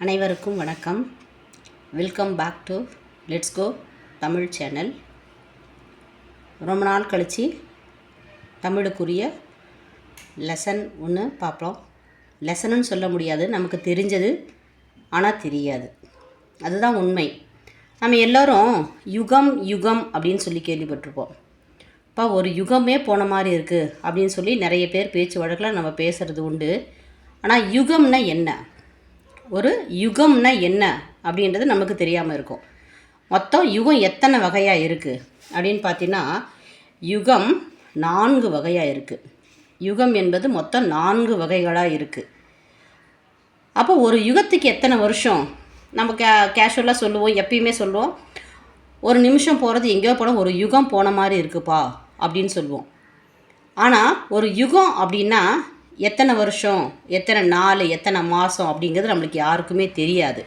அனைவருக்கும் வணக்கம். Welcome back to let's go Tamil channel. ரொம்ப நாள் கழித்து தமிழுக்குரிய லெசன் ஒன்று பார்ப்போம். லெசனுன்னு சொல்ல முடியாது, நமக்கு தெரிஞ்சது ஆனால் தெரியாது, அதுதான் உண்மை. நம்ம எல்லோரும் யுகம் யுகம் அப்படின்னு சொல்லி கேள்விப்பட்டிருப்போம். இப்போ ஒரு யுகமே போன மாதிரி இருக்குது அப்படின்னு சொல்லி நிறைய பேர் பேச்சு வழக்கில் நம்ம பேசுகிறது உண்டு. ஆனால் யுகம்னா என்ன, ஒரு யுகம்னா என்ன அப்படின்றது நமக்கு தெரியாமல் இருக்கும். மொத்தம் யுகம் எத்தனை வகையாக இருக்குது அப்படின்னு பார்த்தீங்கன்னா, யுகம் 4 வகையாக இருக்குது. யுகம் என்பது மொத்தம் 4 வகைகளாக இருக்குது. அப்போ ஒரு யுகத்துக்கு எத்தனை வருஷம் நம்ம கேஷுவலாக சொல்லுவோம், எப்பயுமே சொல்லுவோம், ஒரு நிமிஷம் போகிறது எங்கேயோ போனால் ஒரு யுகம் போன மாதிரி இருக்குப்பா அப்படின்னு சொல்லுவோம். ஆனால் ஒரு யுகம் அப்படின்னா எத்தனை வருஷம், எத்தனை நாள், எத்தனை மாதம் அப்படிங்கிறது நம்மளுக்கு யாருக்குமே தெரியாது.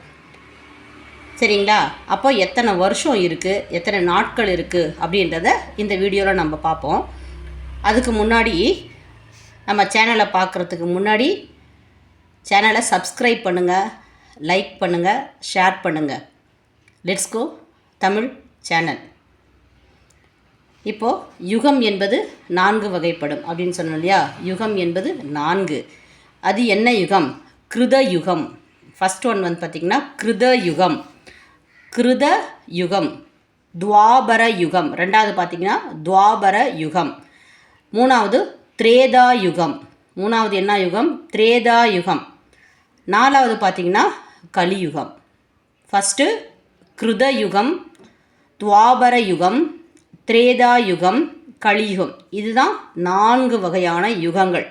சரிங்களா? அப்போ எத்தனை வருஷம் இருக்குது, எத்தனை நாட்கள் இருக்குது அப்படின்றத இந்த வீடியோவில் நம்ம பார்ப்போம். அதுக்கு முன்னாடி நம்ம சேனலை பார்க்குறதுக்கு முன்னாடி சேனலை சப்ஸ்கிரைப் பண்ணுங்கள், லைக் பண்ணுங்கள், ஷேர் பண்ணுங்கள். Let's go Tamil channel. இப்போது யுகம் என்பது 4 வகைப்படும் அப்படின்னு சொன்னோம் இல்லையா? யுகம் என்பது 4. அது என்ன யுகம்? கிருத யுகம். ஃபஸ்ட் ஒன் வந்து பார்த்திங்கன்னா கிருத யுகம், கிருத யுகம். துவாபர யுகம் ரெண்டாவது பார்த்திங்கன்னா துவாபர யுகம். மூணாவது திரேதா யுகம். மூணாவது என்ன யுகம்? திரேதா யுகம். நாலாவது பார்த்திங்கன்னா கலியுகம். ஃபஸ்ட்டு கிருத யுகம், துவாபர யுகம், திரேதா யுகம், கலியுகம். இதுதான் 4 வகையான யுகங்கள்.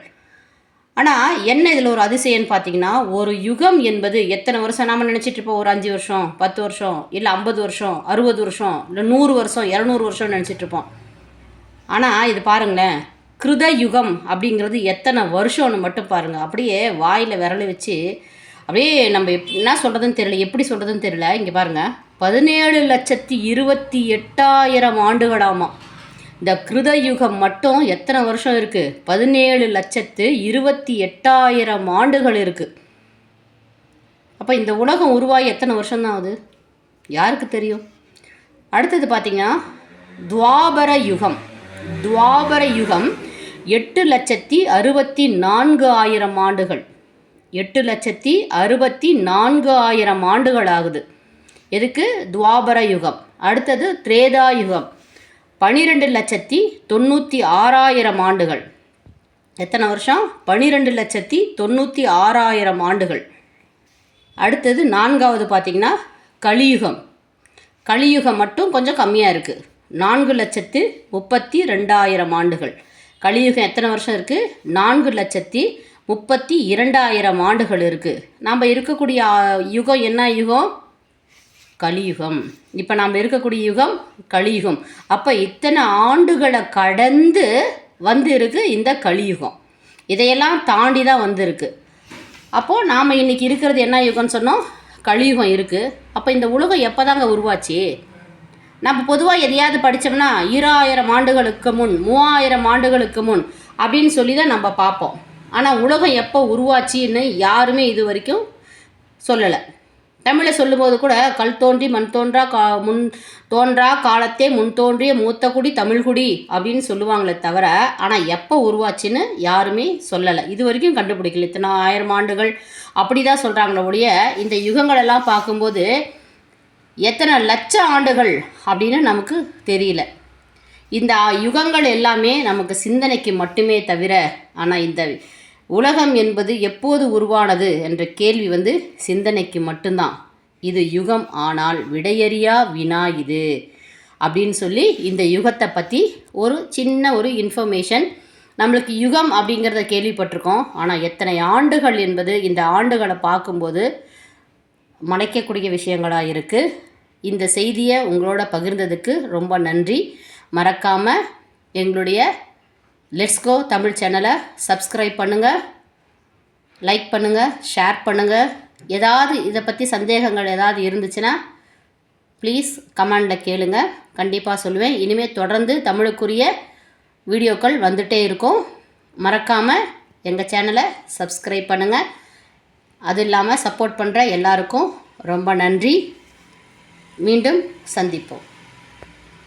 ஆனால் என்ன இதில் ஒரு அதிசயம்னு பார்த்தீங்கன்னா, ஒரு யுகம் என்பது எத்தனை வருஷம் நாம் நினச்சிட்டு இருப்போம்? ஒரு 5 வருஷம், 10 வருஷம், இல்லை 50 வருஷம், 60 வருஷம், இல்லை 100 வருஷம், 200 வருஷம் நினச்சிட்ருப்போம். ஆனால் இது பாருங்களேன், கிருத யுகம் அப்படிங்கிறது எத்தனை வருஷம்னு மட்டும் பாருங்கள். அப்படியே வாயில் விரலை வச்சு அப்படியே நம்ம என்ன சொல்கிறதுன்னு தெரியல, எப்படி சொல்கிறதுன்னு தெரியல. இங்கே பாருங்கள், 17,28,000 ஆண்டுகளாமா. இந்த கிருத யுகம் மட்டும் எத்தனை வருஷம் இருக்குது? 17,28,000 ஆண்டுகள் இருக்குது. அப்போ இந்த உலகம் உருவாகி எத்தனை வருஷம்தான் ஆகுது? யாருக்கு தெரியும்? அடுத்தது பார்த்திங்கன்னா துவாபர யுகம். துவாபர யுகம் 8,64,000 ஆண்டுகள். 8,64,000 ஆண்டுகள் ஆகுது. எதுக்கு? துவாபர யுகம். அடுத்தது திரேதா யுகம் 12,96,000 ஆண்டுகள். எத்தனை வருஷம்? 12,96,000 ஆண்டுகள். அடுத்தது 4வது பார்த்திங்கன்னா கலியுகம். கலியுகம் மட்டும் கொஞ்சம் கம்மியாக இருக்குது, 4,32,000 ஆண்டுகள். கலியுகம் எத்தனை வருஷம் இருக்குது? 4,32,000 ஆண்டுகள் இருக்குது. நாம் இருக்கக்கூடிய யுகம் என்ன யுகம்? கலியுகம். இப்போ நாம் இருக்கக்கூடிய யுகம் கலியுகம். அப்போ இத்தனை ஆண்டுகளை கடந்து வந்து இருக்குது இந்த கலியுகம். இதையெல்லாம் தாண்டி தான் வந்திருக்கு. அப்போது நாம் இன்றைக்கி இருக்கிறது என்ன யுகம்னு சொன்னோம்? கலியுகம் இருக்குது. அப்போ இந்த உலகம் எப்போ தாங்க உருவாச்சு? நம்ம பொதுவாக எதையாவது படித்தோம்னா 2000 ஆண்டுகளுக்கு முன், 3000 ஆண்டுகளுக்கு முன் அப்படின்னு சொல்லி தான் நம்ம பார்ப்போம். ஆனால் உலகம் எப்போ உருவாச்சின்னு யாருமே இது வரைக்கும் சொல்லலை. தமிழில் சொல்லும்போது கூட கல் தோன்றி மண் தோன்றா முன் தோன்றா காலத்தே முன் தோன்றிய மூத்த குடி தமிழ்குடி அப்படின்னு சொல்லுவாங்களே தவிர, ஆனால் எப்போ உருவாச்சுன்னு யாருமே சொல்லலை. இது வரைக்கும் கண்டுபிடிக்கல. இத்தனை 1000 ஆண்டுகள் அப்படி தான் சொல்கிறாங்களே ஒழிய, இந்த யுகங்களெல்லாம் பார்க்கும்போது எத்தனை லட்சம் ஆண்டுகள் அப்படின்னு நமக்கு தெரியல. இந்த யுகங்கள் எல்லாமே நமக்கு சிந்தனைக்கு மட்டுமே தவிர, ஆனால் இந்த உலகம் என்பது எப்போது உருவானது என்ற கேள்வி சிந்தனைக்கு மட்டும்தான். இது யுகம், ஆனால் விடையறியா வினா இது அப்படின்னு சொல்லி இந்த யுகத்தை பற்றி ஒரு சின்ன ஒரு இன்ஃபர்மேஷன். நம்மளுக்கு யுகம் அப்படிங்கிறத கேள்விப்பட்டிருக்கோம், ஆனால் எத்தனை ஆண்டுகள் என்பது இந்த ஆண்டுகளை பார்க்கும்போது மறைக்கக்கூடிய விஷயங்களாக இருக்குது. இந்த செய்தியை உங்களோட பகிர்ந்ததுக்கு ரொம்ப நன்றி. மறக்காமல் எங்களுடைய லெட்ஸ் கோ தமிழ் சேனலை சப்ஸ்கிரைப் பண்ணுங்கள், லைக் பண்ணுங்கள், ஷேர் பண்ணுங்கள். ஏதாவது இதை பற்றி சந்தேகங்கள் ஏதாவது இருந்துச்சுன்னா ப்ளீஸ் கமெண்டில் கேளுங்க, கண்டிப்பாக சொல்லுவேன். இனிமேல் தொடர்ந்து தமிழுக்குரிய வீடியோக்கள் வந்துகிட்டே இருக்கும். மறக்காமல் எங்கள் சேனலை சப்ஸ்கிரைப் பண்ணுங்கள். அது இல்லாமல் சப்போர்ட் பண்ணுற எல்லாருக்கும் ரொம்ப நன்றி. மீண்டும் சந்திப்போம்.